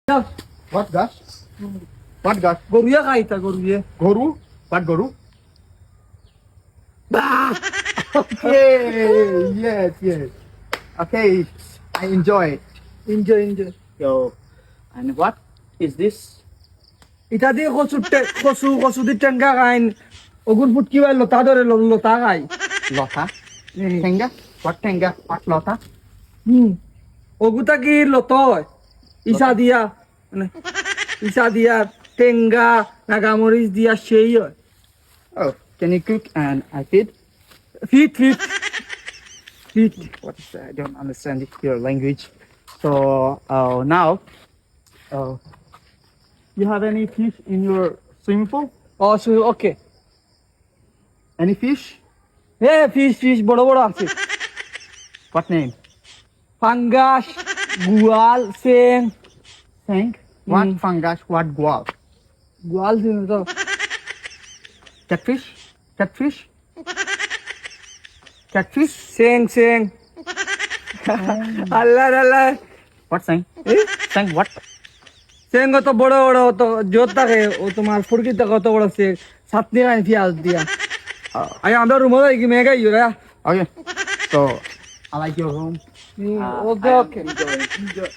What gas? What gas? গরুয়া খাইতা গরুয়ে Goru? What goru? বাহ Okay, yes. Okay, I enjoy it. Enjoy enjoy So, and what is this? এটা দিয়ে কচু দি Tenga খাইন অগুন ফুটকি by লতা ধরে লতা খাই Lota? Tenga? What tenga? What lota? অগুতা কি লত হয় ইসা দিয়া মানে ইসা দিয়া টেঙ্গা নাগামরিচ দিয়া সেই হয় Oh, can you cook and I feed? Feed feed feed What is that? I don't understand your language. So, now, you have any fish in your swimming pool? Okay Any fish? হ্যাঁ fish fish বড় বড় আছে What name? Fungus গুয়াল সেং Tank? What Mm. fungus? What guava? গুয়াল সেং তো Catfish? Catfish? Catfish? সেং সেং Allah Allah What saying? Saying what? সেং কত বড় বড় তো জোর থাকে ও তোমার ফুরকিতে কত বড় সেং সাতনি খাই পেঁয়াজ দিয়া আই আমরা রুমে যাই কি Megha ইউরা Okay. So, I like your room. Okay I am okay enjoying.